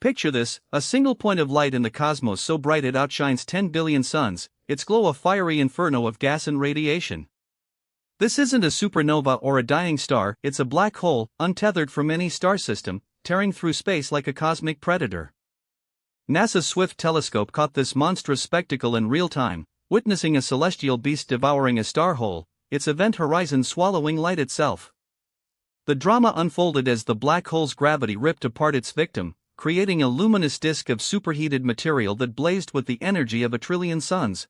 Picture this, a single point of light in the cosmos so bright it outshines 10 billion suns, its glow a fiery inferno of gas and radiation. This isn't a supernova or a dying star, it's a black hole, untethered from any star system, tearing through space like a cosmic predator. NASA's Swift telescope caught this monstrous spectacle in real time, witnessing a celestial beast devouring a star hole, its event horizon swallowing light itself. The drama unfolded as the black hole's gravity ripped apart its victim, creating a luminous disk of superheated material that blazed with the energy of a trillion suns.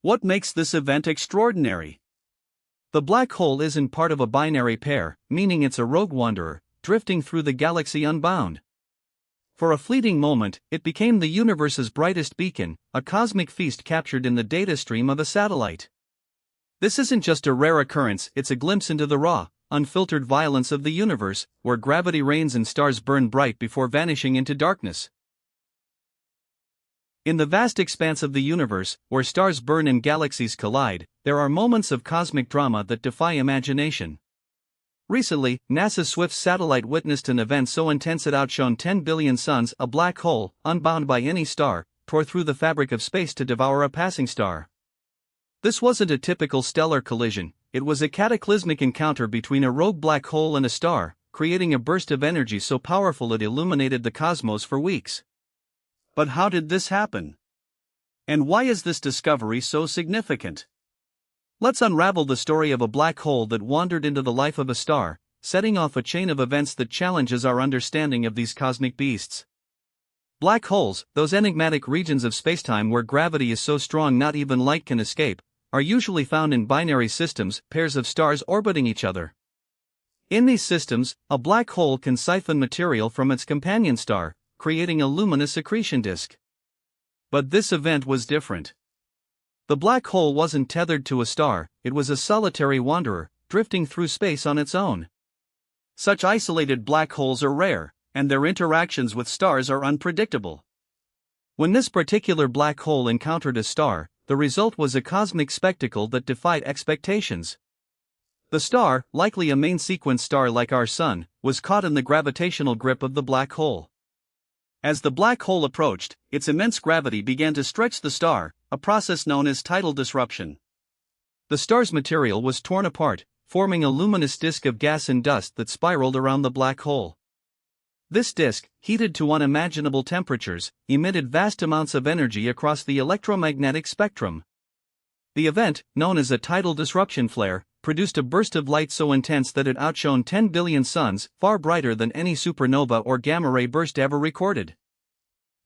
What makes this event extraordinary? The black hole isn't part of a binary pair, meaning it's a rogue wanderer, drifting through the galaxy unbound. For a fleeting moment, it became the universe's brightest beacon, a cosmic feast captured in the data stream of a satellite. This isn't just a rare occurrence, it's a glimpse into the raw, unfiltered violence of the universe, where gravity reigns and stars burn bright before vanishing into darkness. In the vast expanse of the universe, where stars burn and galaxies collide, there are moments of cosmic drama that defy imagination. Recently, NASA's Swift satellite witnessed an event so intense it outshone 10 billion suns. A black hole, unbound by any star, tore through the fabric of space to devour a passing star. This wasn't a typical stellar collision, it was a cataclysmic encounter between a rogue black hole and a star, creating a burst of energy so powerful it illuminated the cosmos for weeks. But how did this happen? And why is this discovery so significant? Let's unravel the story of a black hole that wandered into the life of a star, setting off a chain of events that challenges our understanding of these cosmic beasts. Black holes, those enigmatic regions of spacetime where gravity is so strong not even light can escape, are usually found in binary systems, pairs of stars orbiting each other. In these systems, a black hole can siphon material from its companion star, creating a luminous accretion disk. But this event was different. The black hole wasn't tethered to a star, it was a solitary wanderer, drifting through space on its own. Such isolated black holes are rare, and their interactions with stars are unpredictable. When this particular black hole encountered a star, the result was a cosmic spectacle that defied expectations. The star, likely a main-sequence star like our Sun, was caught in the gravitational grip of the black hole. As the black hole approached, its immense gravity began to stretch the star, a process known as tidal disruption. The star's material was torn apart, forming a luminous disk of gas and dust that spiraled around the black hole. This disk, heated to unimaginable temperatures, emitted vast amounts of energy across the electromagnetic spectrum. The event, known as a tidal disruption flare, produced a burst of light so intense that it outshone 10 billion suns, far brighter than any supernova or gamma-ray burst ever recorded.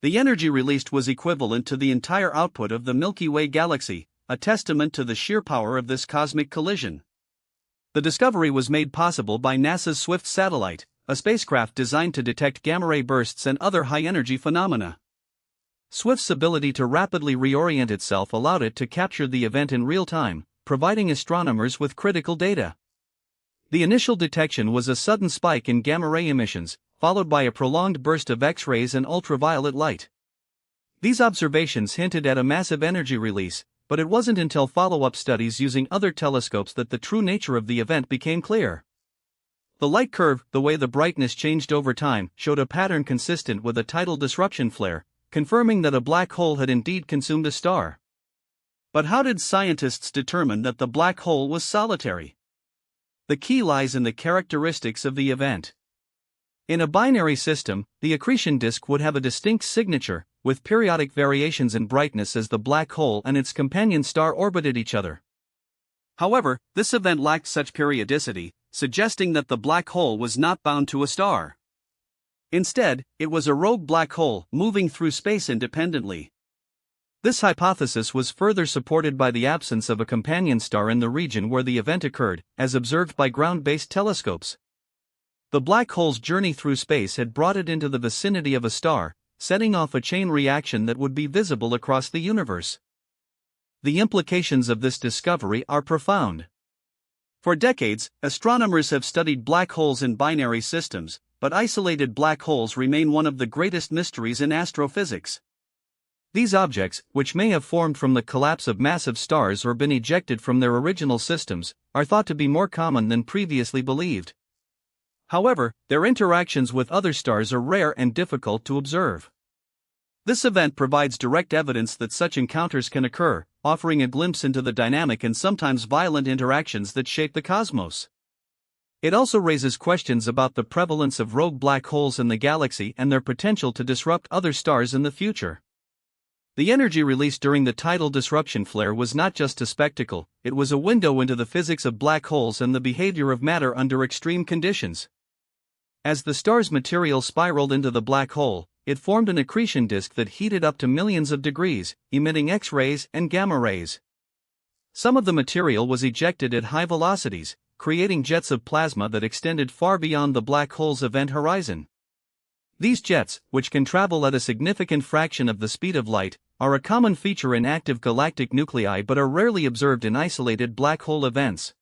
The energy released was equivalent to the entire output of the Milky Way galaxy, a testament to the sheer power of this cosmic collision. The discovery was made possible by NASA's Swift satellite, a spacecraft designed to detect gamma-ray bursts and other high-energy phenomena. Swift's ability to rapidly reorient itself allowed it to capture the event in real time, providing astronomers with critical data. The initial detection was a sudden spike in gamma-ray emissions, followed by a prolonged burst of X-rays and ultraviolet light. These observations hinted at a massive energy release, but it wasn't until follow-up studies using other telescopes that the true nature of the event became clear. The light curve, the way the brightness changed over time, showed a pattern consistent with a tidal disruption flare, confirming that a black hole had indeed consumed a star. But how did scientists determine that the black hole was solitary? The key lies in the characteristics of the event. In a binary system, the accretion disk would have a distinct signature, with periodic variations in brightness as the black hole and its companion star orbited each other. However, this event lacked such periodicity, suggesting that the black hole was not bound to a star. Instead, it was a rogue black hole moving through space independently. This hypothesis was further supported by the absence of a companion star in the region where the event occurred, as observed by ground-based telescopes. The black hole's journey through space had brought it into the vicinity of a star, setting off a chain reaction that would be visible across the universe. The implications of this discovery are profound. For decades, astronomers have studied black holes in binary systems, but isolated black holes remain one of the greatest mysteries in astrophysics. These objects, which may have formed from the collapse of massive stars or been ejected from their original systems, are thought to be more common than previously believed. However, their interactions with other stars are rare and difficult to observe. This event provides direct evidence that such encounters can occur, offering a glimpse into the dynamic and sometimes violent interactions that shape the cosmos. It also raises questions about the prevalence of rogue black holes in the galaxy and their potential to disrupt other stars in the future. The energy released during the tidal disruption flare was not just a spectacle, it was a window into the physics of black holes and the behavior of matter under extreme conditions. As the star's material spiraled into the black hole, it formed an accretion disk that heated up to millions of degrees, emitting X-rays and gamma rays. Some of the material was ejected at high velocities, creating jets of plasma that extended far beyond the black hole's event horizon. These jets, which can travel at a significant fraction of the speed of light, are a common feature in active galactic nuclei but are rarely observed in isolated black hole events.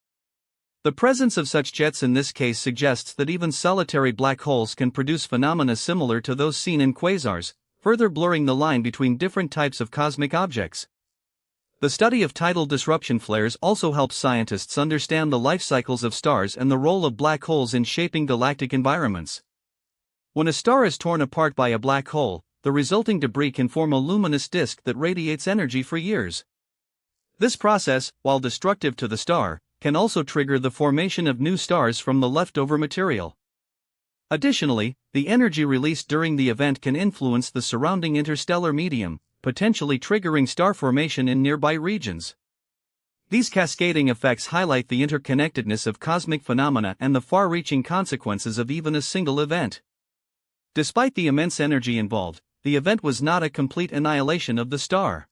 The presence of such jets in this case suggests that even solitary black holes can produce phenomena similar to those seen in quasars, further blurring the line between different types of cosmic objects. The study of tidal disruption flares also helps scientists understand the life cycles of stars and the role of black holes in shaping galactic environments. When a star is torn apart by a black hole, the resulting debris can form a luminous disk that radiates energy for years. This process, while destructive to the star, can also trigger the formation of new stars from the leftover material. Additionally, the energy released during the event can influence the surrounding interstellar medium, potentially triggering star formation in nearby regions. These cascading effects highlight the interconnectedness of cosmic phenomena and the far-reaching consequences of even a single event. Despite the immense energy involved, the event was not a complete annihilation of the star.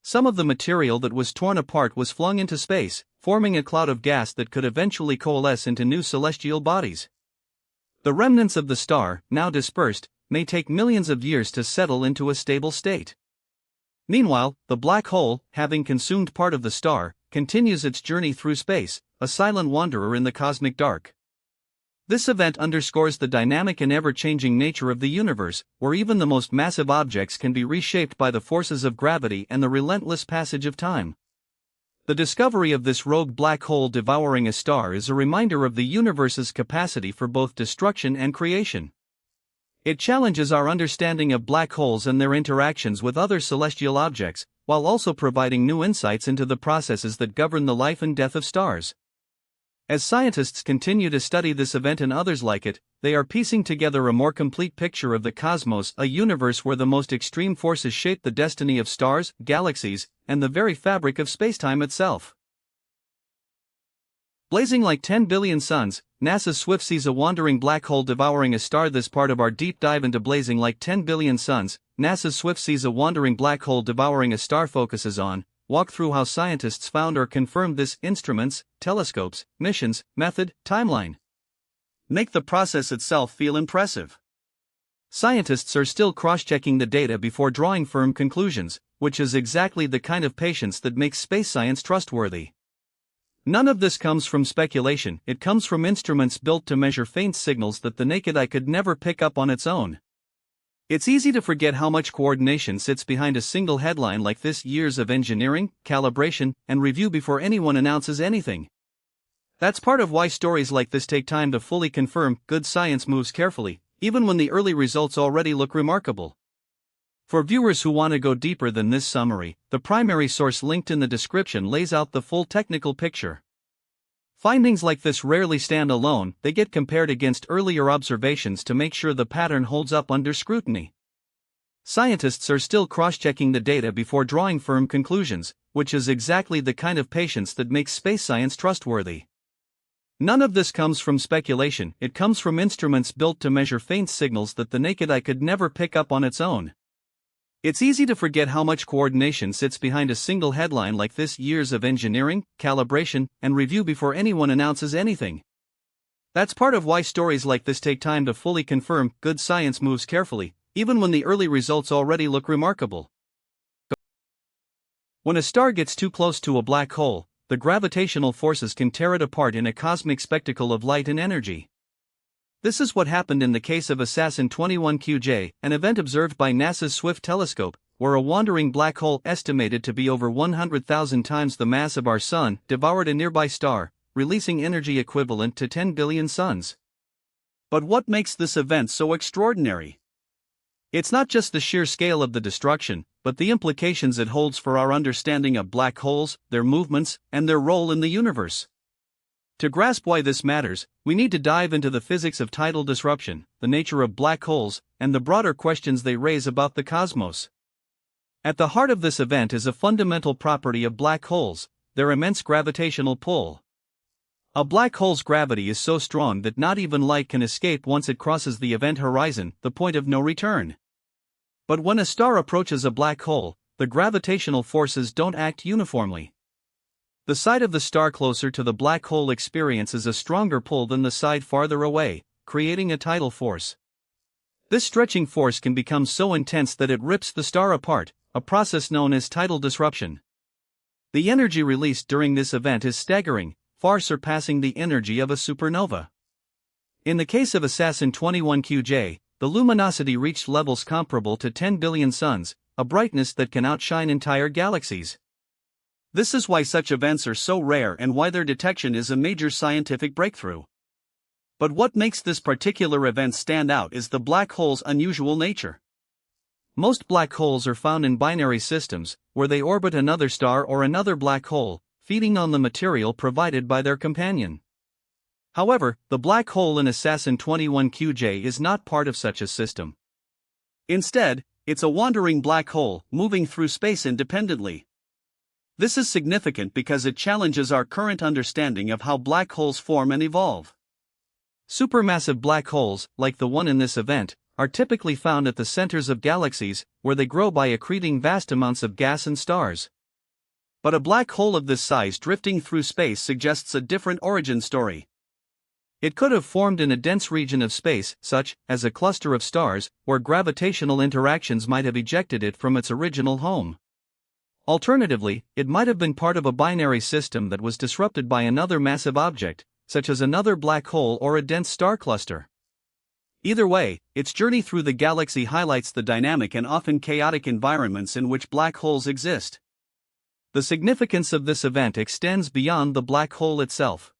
Some of the material that was torn apart was flung into space, forming a cloud of gas that could eventually coalesce into new celestial bodies. The remnants of the star, now dispersed, may take millions of years to settle into a stable state. Meanwhile, the black hole, having consumed part of the star, continues its journey through space, a silent wanderer in the cosmic dark. This event underscores the dynamic and ever-changing nature of the universe, where even the most massive objects can be reshaped by the forces of gravity and the relentless passage of time. The discovery of this rogue black hole devouring a star is a reminder of the universe's capacity for both destruction and creation. It challenges our understanding of black holes and their interactions with other celestial objects, while also providing new insights into the processes that govern the life and death of stars. As scientists continue to study this event and others like it, they are piecing together a more complete picture of the cosmos, a universe where the most extreme forces shape the destiny of stars, galaxies, and the very fabric of spacetime itself. Blazing like 10 billion suns, NASA's Swift sees a wandering black hole devouring a star. This part of our deep dive into blazing like 10 billion suns, NASA's Swift sees a wandering black hole devouring a star focuses on walk through how scientists found or confirmed this instruments, telescopes, missions, method, timeline. Make the process itself feel impressive. Scientists are still cross-checking the data before drawing firm conclusions, which is exactly the kind of patience that makes space science trustworthy. None of this comes from speculation, it comes from instruments built to measure faint signals that the naked eye could never pick up on its own. It's easy to forget how much coordination sits behind a single headline like this: years of engineering, calibration, and review before anyone announces anything. That's part of why stories like this take time to fully confirm. Good science moves carefully, even when the early results already look remarkable. For viewers who want to go deeper than this summary, the primary source linked in the description lays out the full technical picture. Findings like this rarely stand alone, they get compared against earlier observations to make sure the pattern holds up under scrutiny. Scientists are still cross-checking the data before drawing firm conclusions, which is exactly the kind of patience that makes space science trustworthy. None of this comes from speculation, it comes from instruments built to measure faint signals that the naked eye could never pick up on its own. It's easy to forget how much coordination sits behind a single headline like this: years of engineering, calibration, and review before anyone announces anything. That's part of why stories like this take time to fully confirm. Good science moves carefully, even when the early results already look remarkable. When a star gets too close to a black hole, the gravitational forces can tear it apart in a cosmic spectacle of light and energy. This is what happened in the case of Assassin 21QJ, an event observed by NASA's Swift telescope, where a wandering black hole estimated to be over 100,000 times the mass of our Sun devoured a nearby star, releasing energy equivalent to 10 billion suns. But what makes this event so extraordinary? It's not just the sheer scale of the destruction, but the implications it holds for our understanding of black holes, their movements, and their role in the universe. To grasp why this matters, we need to dive into the physics of tidal disruption, the nature of black holes, and the broader questions they raise about the cosmos. At the heart of this event is a fundamental property of black holes: their immense gravitational pull. A black hole's gravity is so strong that not even light can escape once it crosses the event horizon, the point of no return. But when a star approaches a black hole, the gravitational forces don't act uniformly. The side of the star closer to the black hole experiences a stronger pull than the side farther away, creating a tidal force. This stretching force can become so intense that it rips the star apart, a process known as tidal disruption. The energy released during this event is staggering, far surpassing the energy of a supernova. In the case of Assassin 21QJ, the luminosity reached levels comparable to 10 billion suns, a brightness that can outshine entire galaxies. This is why such events are so rare and why their detection is a major scientific breakthrough. But what makes this particular event stand out is the black hole's unusual nature. Most black holes are found in binary systems, where they orbit another star or another black hole, feeding on the material provided by their companion. However, the black hole in Assassin 21QJ is not part of such a system. Instead, it's a wandering black hole, moving through space independently. This is significant because it challenges our current understanding of how black holes form and evolve. Supermassive black holes, like the one in this event, are typically found at the centers of galaxies, where they grow by accreting vast amounts of gas and stars. But a black hole of this size drifting through space suggests a different origin story. It could have formed in a dense region of space, such as a cluster of stars, where gravitational interactions might have ejected it from its original home. Alternatively, it might have been part of a binary system that was disrupted by another massive object, such as another black hole or a dense star cluster. Either way, its journey through the galaxy highlights the dynamic and often chaotic environments in which black holes exist. The significance of this event extends beyond the black hole itself.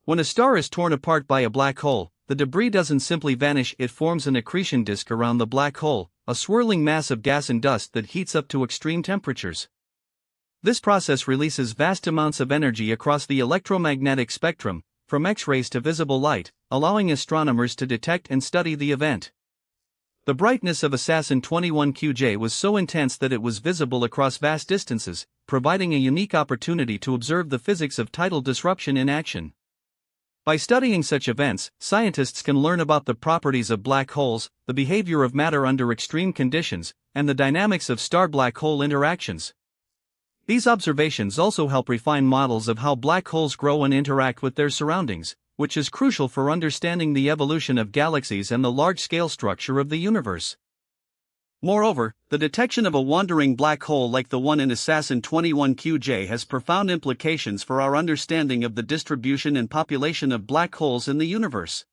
When a star is torn apart by a black hole, the debris doesn't simply vanish, it forms an accretion disk around the black hole, a swirling mass of gas and dust that heats up to extreme temperatures. This process releases vast amounts of energy across the electromagnetic spectrum, from X-rays to visible light, allowing astronomers to detect and study the event. The brightness of Assassin 21QJ was so intense that it was visible across vast distances, providing a unique opportunity to observe the physics of tidal disruption in action. By studying such events, scientists can learn about the properties of black holes, the behavior of matter under extreme conditions, and the dynamics of star-black hole interactions. These observations also help refine models of how black holes grow and interact with their surroundings, which is crucial for understanding the evolution of galaxies and the large-scale structure of the universe. Moreover, the detection of a wandering black hole like the one in Assassin 21QJ has profound implications for our understanding of the distribution and population of black holes in the universe.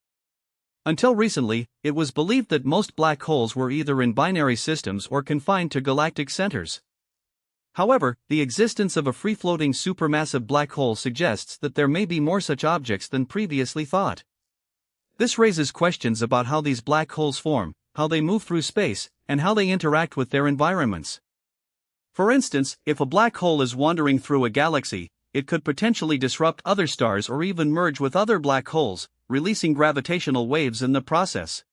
Until recently, it was believed that most black holes were either in binary systems or confined to galactic centers. However, the existence of a free-floating supermassive black hole suggests that there may be more such objects than previously thought. This raises questions about how these black holes form, how they move through space, and how they interact with their environments. For instance, if a black hole is wandering through a galaxy, it could potentially disrupt other stars or even merge with other black holes, releasing gravitational waves in the process.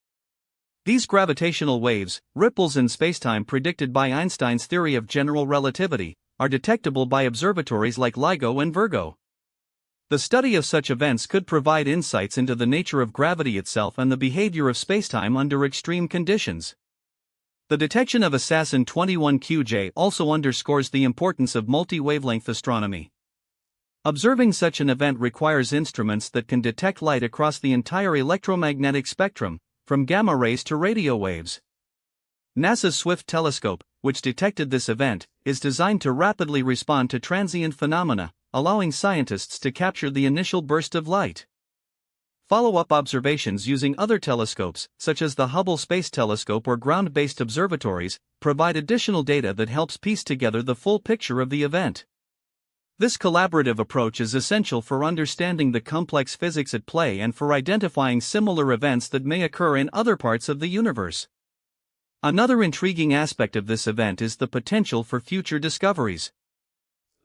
These gravitational waves, ripples in spacetime predicted by Einstein's theory of general relativity, are detectable by observatories like LIGO and Virgo. The study of such events could provide insights into the nature of gravity itself and the behavior of spacetime under extreme conditions. The detection of Assassin 21QJ also underscores the importance of multi-wavelength astronomy. Observing such an event requires instruments that can detect light across the entire electromagnetic spectrum, from gamma rays to radio waves. NASA's Swift telescope, which detected this event, is designed to rapidly respond to transient phenomena, allowing scientists to capture the initial burst of light. Follow-up observations using other telescopes, such as the Hubble Space Telescope or ground-based observatories, provide additional data that helps piece together the full picture of the event. This collaborative approach is essential for understanding the complex physics at play and for identifying similar events that may occur in other parts of the universe. Another intriguing aspect of this event is the potential for future discoveries.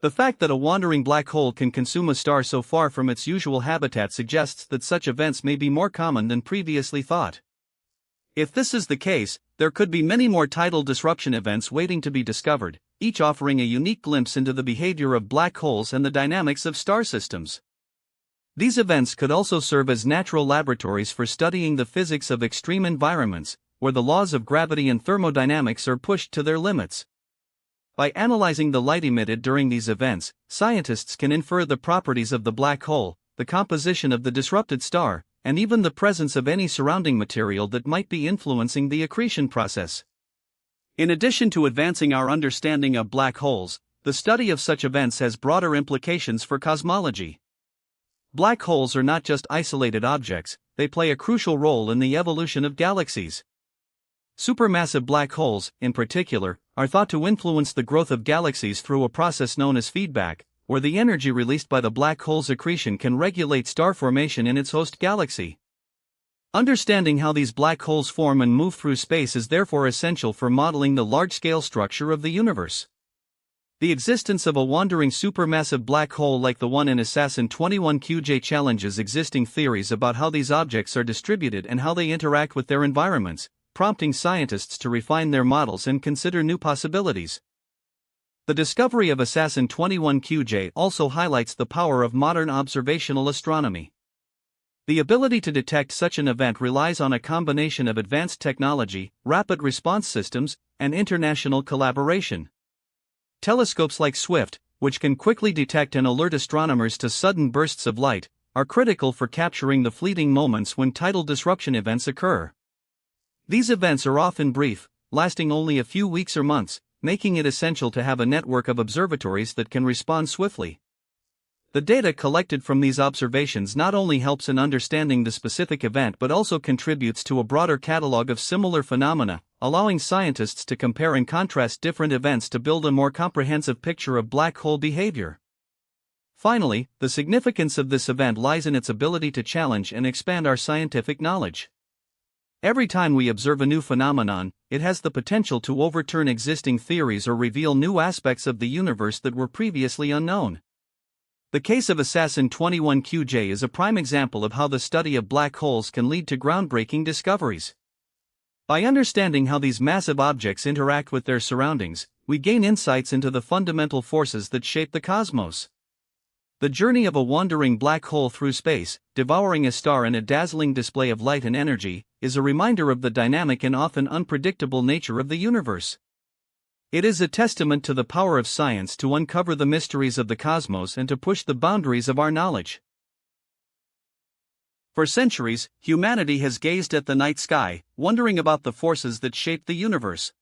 The fact that a wandering black hole can consume a star so far from its usual habitat suggests that such events may be more common than previously thought. If this is the case, there could be many more tidal disruption events waiting to be discovered, each offering a unique glimpse into the behavior of black holes and the dynamics of star systems. These events could also serve as natural laboratories for studying the physics of extreme environments, where the laws of gravity and thermodynamics are pushed to their limits. By analyzing the light emitted during these events, scientists can infer the properties of the black hole, the composition of the disrupted star, and even the presence of any surrounding material that might be influencing the accretion process. In addition to advancing our understanding of black holes, the study of such events has broader implications for cosmology. Black holes are not just isolated objects, they play a crucial role in the evolution of galaxies. Supermassive black holes, in particular, are thought to influence the growth of galaxies through a process known as feedback, where the energy released by the black hole's accretion can regulate star formation in its host galaxy. Understanding how these black holes form and move through space is therefore essential for modeling the large-scale structure of the universe. The existence of a wandering supermassive black hole like the one in Assassin 21QJ challenges existing theories about how these objects are distributed and how they interact with their environments, prompting scientists to refine their models and consider new possibilities. The discovery of Assassin 21QJ also highlights the power of modern observational astronomy. The ability to detect such an event relies on a combination of advanced technology, rapid response systems, and international collaboration. Telescopes like SWIFT, which can quickly detect and alert astronomers to sudden bursts of light, are critical for capturing the fleeting moments when tidal disruption events occur. These events are often brief, lasting only a few weeks or months, making it essential to have a network of observatories that can respond swiftly. The data collected from these observations not only helps in understanding the specific event but also contributes to a broader catalog of similar phenomena, allowing scientists to compare and contrast different events to build a more comprehensive picture of black hole behavior. Finally, the significance of this event lies in its ability to challenge and expand our scientific knowledge. Every time we observe a new phenomenon, it has the potential to overturn existing theories or reveal new aspects of the universe that were previously unknown. The case of Assassin 21QJ is a prime example of how the study of black holes can lead to groundbreaking discoveries. By understanding how these massive objects interact with their surroundings, we gain insights into the fundamental forces that shape the cosmos. The journey of a wandering black hole through space, devouring a star in a dazzling display of light and energy, is a reminder of the dynamic and often unpredictable nature of the universe. It is a testament to the power of science to uncover the mysteries of the cosmos and to push the boundaries of our knowledge. For centuries, humanity has gazed at the night sky, wondering about the forces that shape the universe.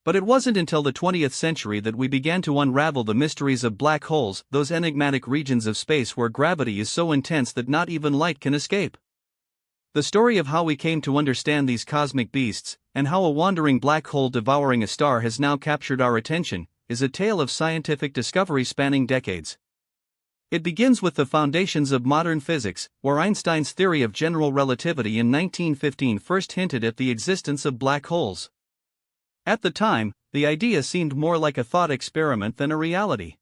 But it wasn't until the 20th century that we began to unravel the mysteries of black holes, those enigmatic regions of space where gravity is so intense that not even light can escape. The story of how we came to understand these cosmic beasts, and how a wandering black hole devouring a star has now captured our attention, is a tale of scientific discovery spanning decades. It begins with the foundations of modern physics, where Einstein's theory of general relativity in 1915 first hinted at the existence of black holes. At the time, the idea seemed more like a thought experiment than a reality.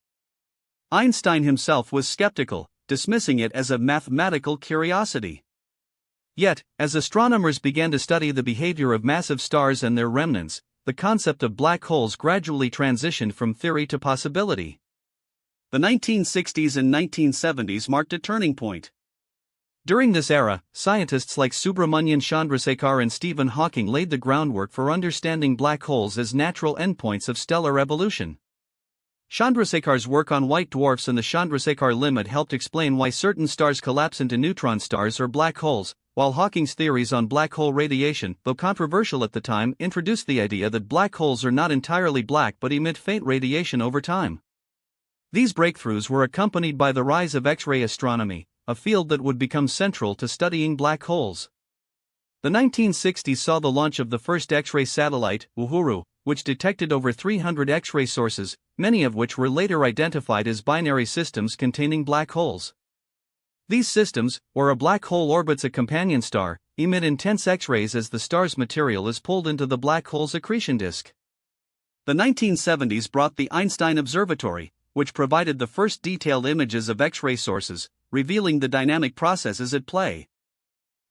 Einstein himself was skeptical, dismissing it as a mathematical curiosity. Yet, as astronomers began to study the behavior of massive stars and their remnants, the concept of black holes gradually transitioned from theory to possibility. The 1960s and 1970s marked a turning point. During this era, scientists like Subramanian Chandrasekhar and Stephen Hawking laid the groundwork for understanding black holes as natural endpoints of stellar evolution. Chandrasekhar's work on white dwarfs and the Chandrasekhar limit helped explain why certain stars collapse into neutron stars or black holes, while Hawking's theories on black hole radiation, though controversial at the time, introduced the idea that black holes are not entirely black but emit faint radiation over time. These breakthroughs were accompanied by the rise of X-ray astronomy, a field that would become central to studying black holes. The 1960s saw the launch of the first X-ray satellite, Uhuru, which detected over 300 X-ray sources, many of which were later identified as binary systems containing black holes. These systems, where a black hole orbits a companion star, emit intense X-rays as the star's material is pulled into the black hole's accretion disk. The 1970s brought the Einstein Observatory, which provided the first detailed images of X-ray sources, revealing the dynamic processes at play.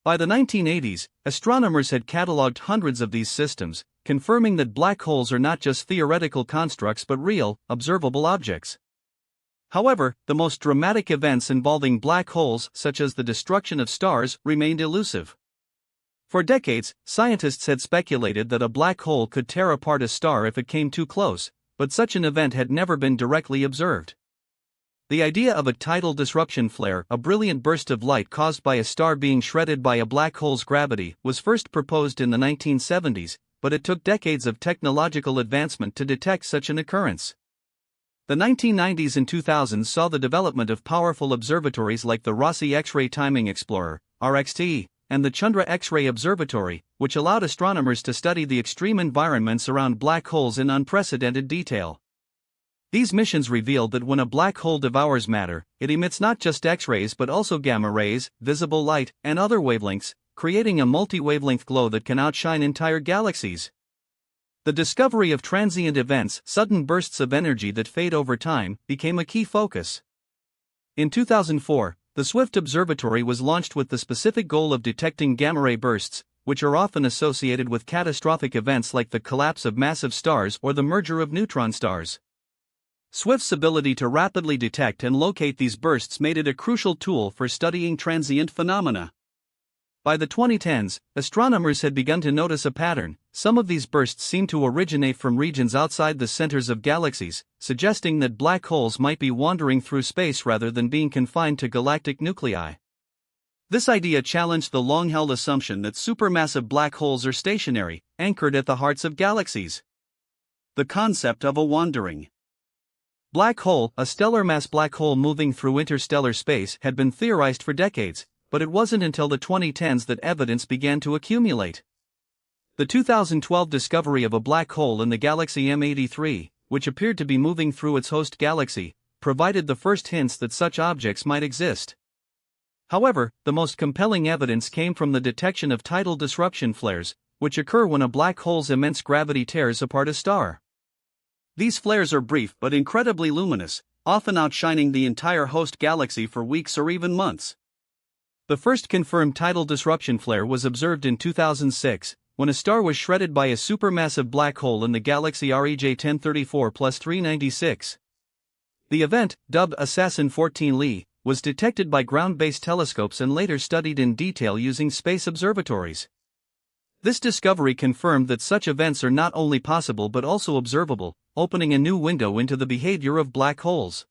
By the 1980s, astronomers had catalogued hundreds of these systems, confirming that black holes are not just theoretical constructs but real, observable objects. However, the most dramatic events involving black holes, such as the destruction of stars, remained elusive. For decades, scientists had speculated that a black hole could tear apart a star if it came too close, but such an event had never been directly observed. The idea of a tidal disruption flare, a brilliant burst of light caused by a star being shredded by a black hole's gravity, was first proposed in the 1970s, but it took decades of technological advancement to detect such an occurrence. The 1990s and 2000s saw the development of powerful observatories like the Rossi X-ray Timing Explorer, RXT, and the Chandra X-ray Observatory, which allowed astronomers to study the extreme environments around black holes in unprecedented detail. These missions revealed that when a black hole devours matter, it emits not just X-rays but also gamma rays, visible light, and other wavelengths, creating a multi-wavelength glow that can outshine entire galaxies. The discovery of transient events, sudden bursts of energy that fade over time, became a key focus. In 2004, the Swift Observatory was launched with the specific goal of detecting gamma-ray bursts, which are often associated with catastrophic events like the collapse of massive stars or the merger of neutron stars. Swift's ability to rapidly detect and locate these bursts made it a crucial tool for studying transient phenomena. By the 2010s, astronomers had begun to notice a pattern. Some of these bursts seemed to originate from regions outside the centers of galaxies, suggesting that black holes might be wandering through space rather than being confined to galactic nuclei. This idea challenged the long-held assumption that supermassive black holes are stationary, anchored at the hearts of galaxies. The concept of a wandering black hole, a stellar mass black hole moving through interstellar space, had been theorized for decades, but it wasn't until the 2010s that evidence began to accumulate. The 2012 discovery of a black hole in the galaxy M83, which appeared to be moving through its host galaxy, provided the first hints that such objects might exist. However, the most compelling evidence came from the detection of tidal disruption flares, which occur when a black hole's immense gravity tears apart a star. These flares are brief but incredibly luminous, often outshining the entire host galaxy for weeks or even months. The first confirmed tidal disruption flare was observed in 2006, when a star was shredded by a supermassive black hole in the galaxy REJ 1034+396. The event, dubbed Assassin 14 Li, was detected by ground-based telescopes and later studied in detail using space observatories. This discovery confirmed that such events are not only possible but also observable, opening a new window into the behavior of black holes.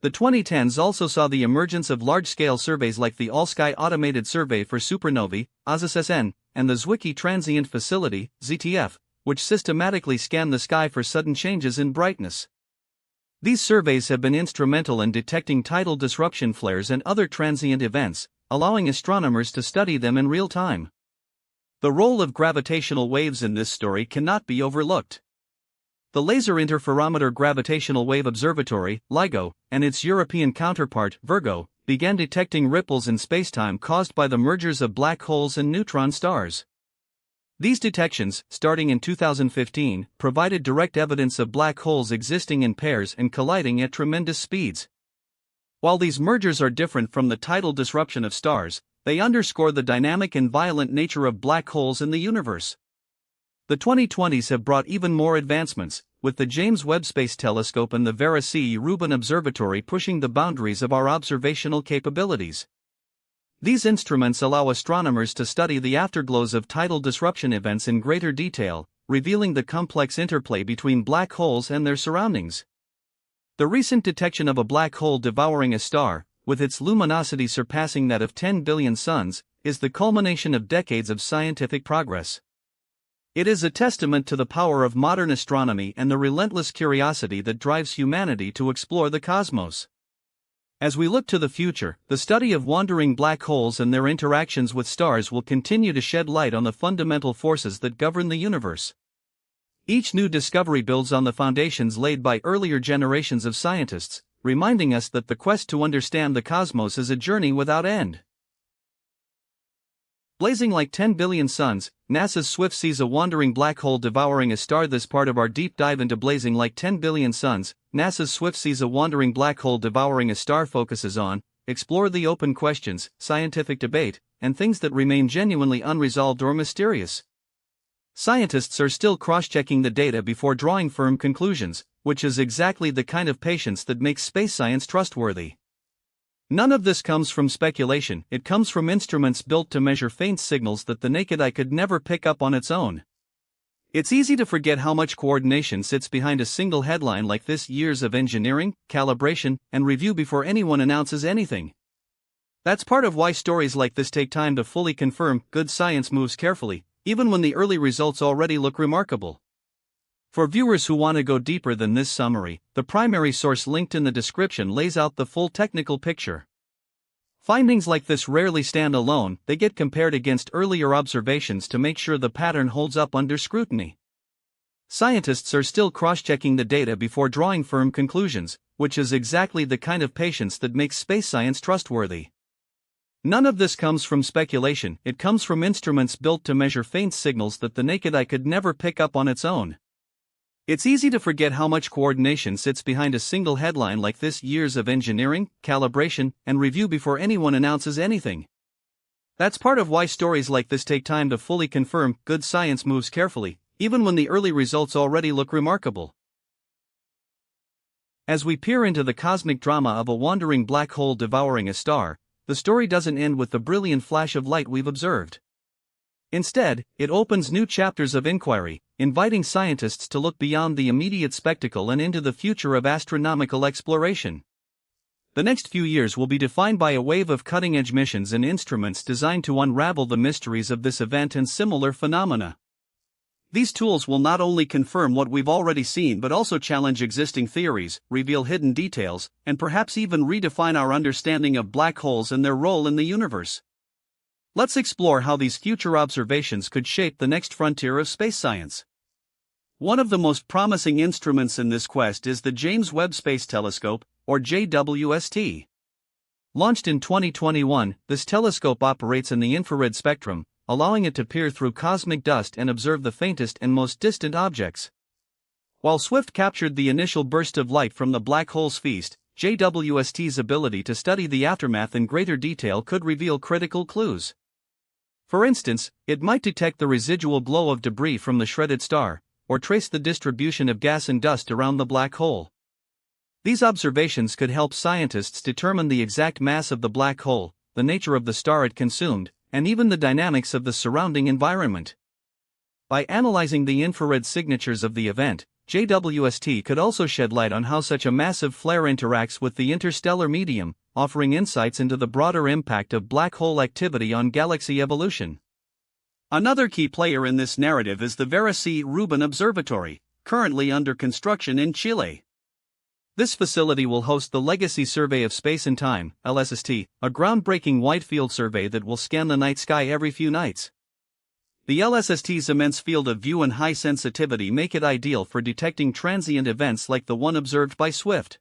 The 2010s also saw the emergence of large-scale surveys like the All-Sky Automated Survey for Supernovae, ASIS-SN, and the Zwicky Transient Facility, ZTF, which systematically scan the sky for sudden changes in brightness. These surveys have been instrumental in detecting tidal disruption flares and other transient events, allowing astronomers to study them in real time. The role of gravitational waves in this story cannot be overlooked. The Laser Interferometer Gravitational Wave Observatory, LIGO, and its European counterpart, Virgo, began detecting ripples in spacetime caused by the mergers of black holes and neutron stars. These detections, starting in 2015, provided direct evidence of black holes existing in pairs and colliding at tremendous speeds. While these mergers are different from the tidal disruption of stars, they underscore the dynamic and violent nature of black holes in the universe. The 2020s have brought even more advancements, with the James Webb Space Telescope and the Vera C. Rubin Observatory pushing the boundaries of our observational capabilities. These instruments allow astronomers to study the afterglows of tidal disruption events in greater detail, revealing the complex interplay between black holes and their surroundings. The recent detection of a black hole devouring a star, with its luminosity surpassing that of 10 billion suns, is the culmination of decades of scientific progress. It is a testament to the power of modern astronomy and the relentless curiosity that drives humanity to explore the cosmos. As we look to the future, the study of wandering black holes and their interactions with stars will continue to shed light on the fundamental forces that govern the universe. Each new discovery builds on the foundations laid by earlier generations of scientists, reminding us that the quest to understand the cosmos is a journey without end. Blazing like 10 billion suns, NASA's Swift sees a wandering black hole devouring a star. This part of our deep dive into blazing like 10 billion suns, NASA's Swift sees a wandering black hole devouring a star focuses on, explore the open questions, scientific debate, and things that remain genuinely unresolved or mysterious. Scientists are still cross-checking the data before drawing firm conclusions, which is exactly the kind of patience that makes space science trustworthy. None of this comes from speculation, it comes from instruments built to measure faint signals that the naked eye could never pick up on its own. It's easy to forget how much coordination sits behind a single headline like this: years of engineering, calibration, and review before anyone announces anything. That's part of why stories like this take time to fully confirm. Good science moves carefully, even when the early results already look remarkable. For viewers who want to go deeper than this summary, the primary source linked in the description lays out the full technical picture. Findings like this rarely stand alone, they get compared against earlier observations to make sure the pattern holds up under scrutiny. Scientists are still cross-checking the data before drawing firm conclusions, which is exactly the kind of patience that makes space science trustworthy. None of this comes from speculation, it comes from instruments built to measure faint signals that the naked eye could never pick up on its own. It's easy to forget how much coordination sits behind a single headline like this: years of engineering, calibration, and review before anyone announces anything. That's part of why stories like this take time to fully confirm. Good science moves carefully, even when the early results already look remarkable. As we peer into the cosmic drama of a wandering black hole devouring a star, the story doesn't end with the brilliant flash of light we've observed. Instead, it opens new chapters of inquiry, inviting scientists to look beyond the immediate spectacle and into the future of astronomical exploration. The next few years will be defined by a wave of cutting-edge missions and instruments designed to unravel the mysteries of this event and similar phenomena. These tools will not only confirm what we've already seen but also challenge existing theories, reveal hidden details, and perhaps even redefine our understanding of black holes and their role in the universe. Let's explore how these future observations could shape the next frontier of space science. One of the most promising instruments in this quest is the James Webb Space Telescope, or JWST. Launched in 2021, this telescope operates in the infrared spectrum, allowing it to peer through cosmic dust and observe the faintest and most distant objects. While Swift captured the initial burst of light from the black hole's feast, JWST's ability to study the aftermath in greater detail could reveal critical clues. For instance, it might detect the residual glow of debris from the shredded star, or trace the distribution of gas and dust around the black hole. These observations could help scientists determine the exact mass of the black hole, the nature of the star it consumed, and even the dynamics of the surrounding environment. By analyzing the infrared signatures of the event, JWST could also shed light on how such a massive flare interacts with the interstellar medium, offering insights into the broader impact of black hole activity on galaxy evolution. Another key player in this narrative is the Vera C. Rubin Observatory, currently under construction in Chile. This facility will host the Legacy Survey of Space and Time, LSST, a groundbreaking wide-field survey that will scan the night sky every few nights. The LSST's immense field of view and high sensitivity make it ideal for detecting transient events like the one observed by Swift.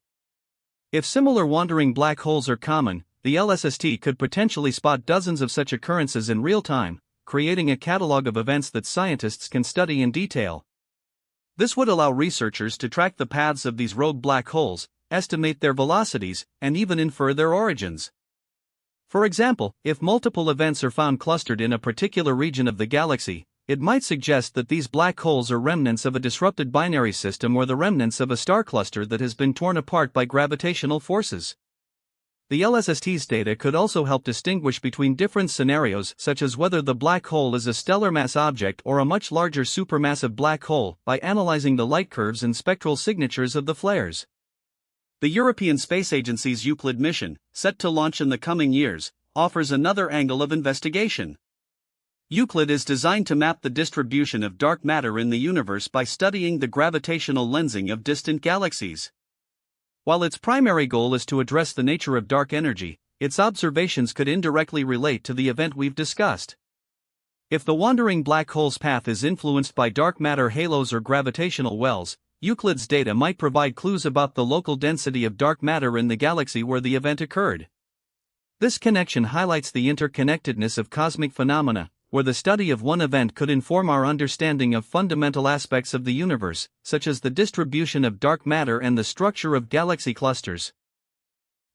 If similar wandering black holes are common, the LSST could potentially spot dozens of such occurrences in real time, creating a catalog of events that scientists can study in detail. This would allow researchers to track the paths of these rogue black holes, estimate their velocities, and even infer their origins. For example, if multiple events are found clustered in a particular region of the galaxy, it might suggest that these black holes are remnants of a disrupted binary system or the remnants of a star cluster that has been torn apart by gravitational forces. The LSST's data could also help distinguish between different scenarios, such as whether the black hole is a stellar mass object or a much larger supermassive black hole, by analyzing the light curves and spectral signatures of the flares. The European Space Agency's Euclid mission, set to launch in the coming years, offers another angle of investigation. Euclid is designed to map the distribution of dark matter in the universe by studying the gravitational lensing of distant galaxies. While its primary goal is to address the nature of dark energy, its observations could indirectly relate to the event we've discussed. If the wandering black hole's path is influenced by dark matter halos or gravitational wells, Euclid's data might provide clues about the local density of dark matter in the galaxy where the event occurred. This connection highlights the interconnectedness of cosmic phenomena, where the study of one event could inform our understanding of fundamental aspects of the universe, such as the distribution of dark matter and the structure of galaxy clusters.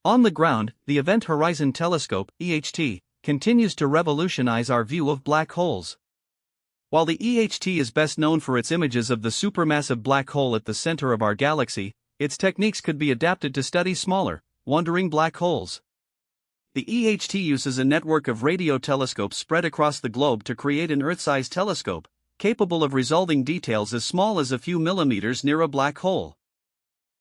On the ground, the Event Horizon Telescope (EHT) continues to revolutionize our view of black holes. While the EHT is best known for its images of the supermassive black hole at the center of our galaxy, its techniques could be adapted to study smaller, wandering black holes. The EHT uses a network of radio telescopes spread across the globe to create an Earth-sized telescope, capable of resolving details as small as a few millimeters near a black hole.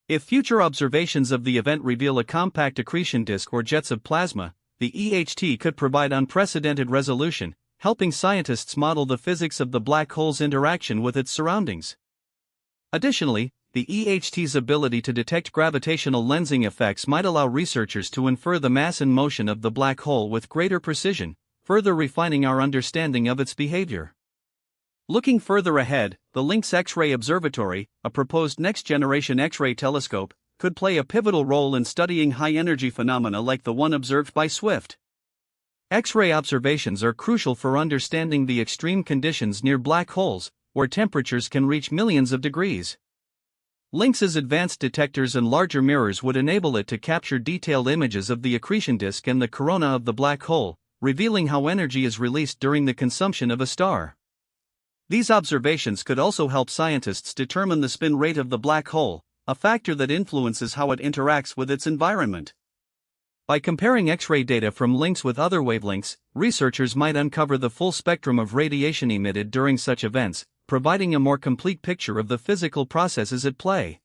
If future observations of the event reveal a compact accretion disk or jets of plasma, the EHT could provide unprecedented resolution, helping scientists model the physics of the black hole's interaction with its surroundings. Additionally, the EHT's ability to detect gravitational lensing effects might allow researchers to infer the mass and motion of the black hole with greater precision, further refining our understanding of its behavior. Looking further ahead, the Lynx X-ray Observatory, a proposed next-generation X-ray telescope, could play a pivotal role in studying high-energy phenomena like the one observed by Swift. X-ray observations are crucial for understanding the extreme conditions near black holes, where temperatures can reach millions of degrees. Lynx's advanced detectors and larger mirrors would enable it to capture detailed images of the accretion disk and the corona of the black hole, revealing how energy is released during the consumption of a star. These observations could also help scientists determine the spin rate of the black hole, a factor that influences how it interacts with its environment. By comparing X-ray data from Lynx with other wavelengths, researchers might uncover the full spectrum of radiation emitted during such events, providing a more complete picture of the physical processes at play.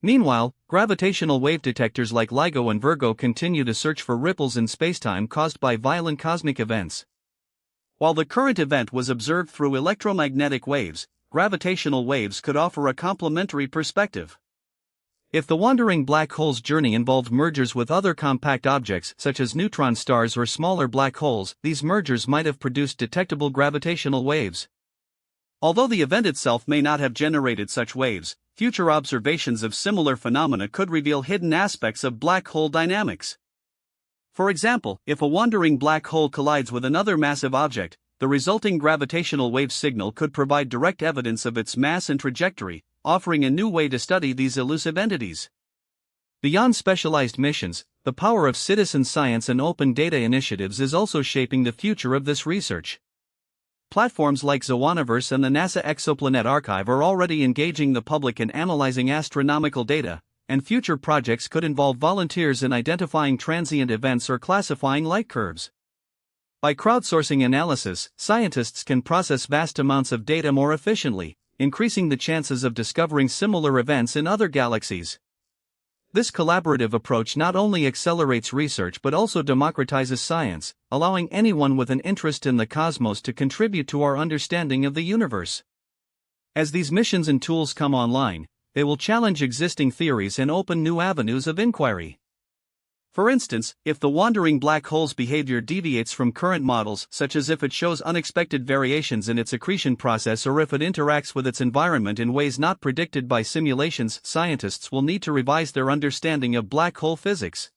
Meanwhile, gravitational wave detectors like LIGO and Virgo continue to search for ripples in spacetime caused by violent cosmic events. While the current event was observed through electromagnetic waves, gravitational waves could offer a complementary perspective. If the wandering black hole's journey involved mergers with other compact objects such as neutron stars or smaller black holes, these mergers might have produced detectable gravitational waves. Although the event itself may not have generated such waves, future observations of similar phenomena could reveal hidden aspects of black hole dynamics. For example, if a wandering black hole collides with another massive object, the resulting gravitational wave signal could provide direct evidence of its mass and trajectory, offering a new way to study these elusive entities. Beyond specialized missions, the power of citizen science and open data initiatives is also shaping the future of this research. Platforms like Zooniverse and the NASA Exoplanet Archive are already engaging the public in analyzing astronomical data, and future projects could involve volunteers in identifying transient events or classifying light curves. By crowdsourcing analysis, scientists can process vast amounts of data more efficiently, increasing the chances of discovering similar events in other galaxies. This collaborative approach not only accelerates research but also democratizes science, allowing anyone with an interest in the cosmos to contribute to our understanding of the universe. As these missions and tools come online, they will challenge existing theories and open new avenues of inquiry. For instance, if the wandering black hole's behavior deviates from current models, such as if it shows unexpected variations in its accretion process or if it interacts with its environment in ways not predicted by simulations, scientists will need to revise their understanding of black hole physics.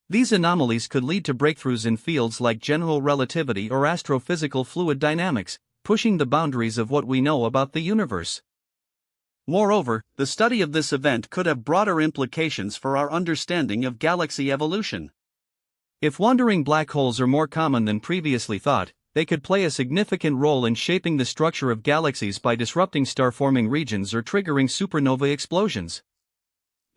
These anomalies could lead to breakthroughs in fields like general relativity or astrophysical fluid dynamics, pushing the boundaries of what we know about the universe. Moreover, the study of this event could have broader implications for our understanding of galaxy evolution. If wandering black holes are more common than previously thought, they could play a significant role in shaping the structure of galaxies by disrupting star-forming regions or triggering supernova explosions.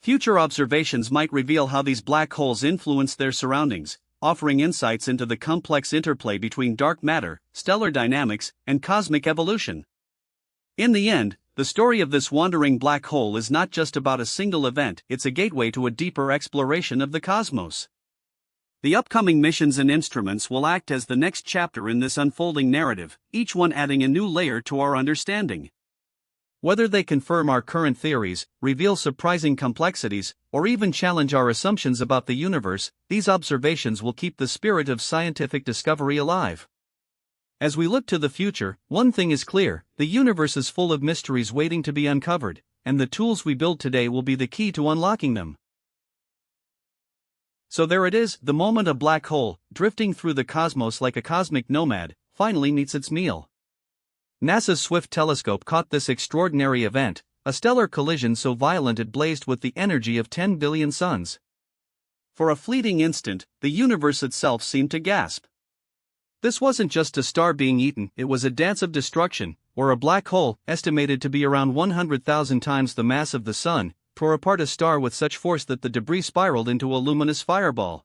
Future observations might reveal how these black holes influence their surroundings, offering insights into the complex interplay between dark matter, stellar dynamics, and cosmic evolution. In the end, the story of this wandering black hole is not just about a single event, it's a gateway to a deeper exploration of the cosmos. The upcoming missions and instruments will act as the next chapter in this unfolding narrative, each one adding a new layer to our understanding. Whether they confirm our current theories, reveal surprising complexities, or even challenge our assumptions about the universe, these observations will keep the spirit of scientific discovery alive. As we look to the future, one thing is clear: the universe is full of mysteries waiting to be uncovered, and the tools we build today will be the key to unlocking them. So there it is, the moment a black hole, drifting through the cosmos like a cosmic nomad, finally meets its meal. NASA's Swift telescope caught this extraordinary event, a stellar collision so violent it blazed with the energy of 10 billion suns. For a fleeting instant, the universe itself seemed to gasp. This wasn't just a star being eaten, it was a dance of destruction, where a black hole, estimated to be around 100,000 times the mass of the Sun, tore apart a star with such force that the debris spiraled into a luminous fireball.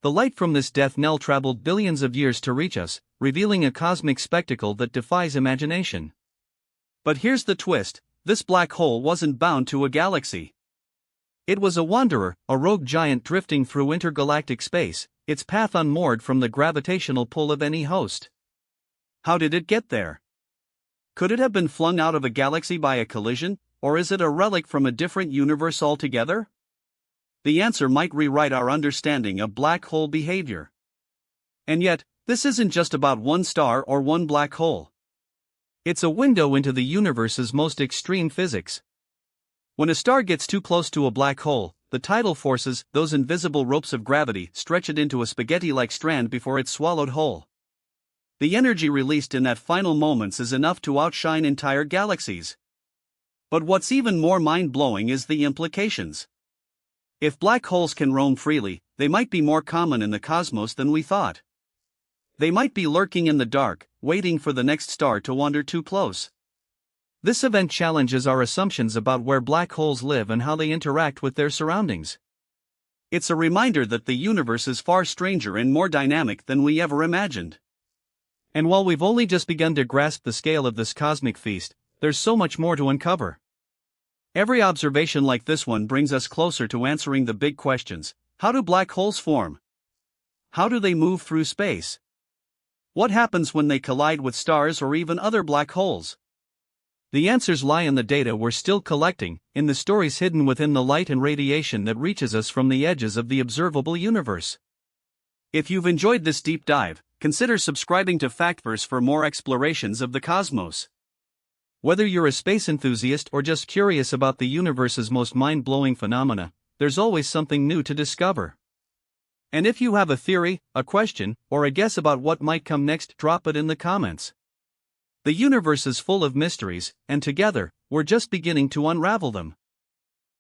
The light from this death knell traveled billions of years to reach us, revealing a cosmic spectacle that defies imagination. But here's the twist: this black hole wasn't bound to a galaxy. It was a wanderer, a rogue giant drifting through intergalactic space, its path unmoored from the gravitational pull of any host. How did it get there? Could it have been flung out of a galaxy by a collision, or is it a relic from a different universe altogether? The answer might rewrite our understanding of black hole behavior. And yet, this isn't just about one star or one black hole. It's a window into the universe's most extreme physics. When a star gets too close to a black hole, the tidal forces, those invisible ropes of gravity, stretch it into a spaghetti-like strand before it's swallowed whole. The energy released in that final moments is enough to outshine entire galaxies. But what's even more mind-blowing is the implications. If black holes can roam freely, they might be more common in the cosmos than we thought. They might be lurking in the dark, waiting for the next star to wander too close. This event challenges our assumptions about where black holes live and how they interact with their surroundings. It's a reminder that the universe is far stranger and more dynamic than we ever imagined. And while we've only just begun to grasp the scale of this cosmic feast, there's so much more to uncover. Every observation like this one brings us closer to answering the big questions. How do black holes form? How do they move through space? What happens when they collide with stars or even other black holes? The answers lie in the data we're still collecting, in the stories hidden within the light and radiation that reaches us from the edges of the observable universe. If you've enjoyed this deep dive, consider subscribing to FactVerse for more explorations of the cosmos. Whether you're a space enthusiast or just curious about the universe's most mind-blowing phenomena, there's always something new to discover. And if you have a theory, a question, or a guess about what might come next, drop it in the comments. The universe is full of mysteries, and together, we're just beginning to unravel them.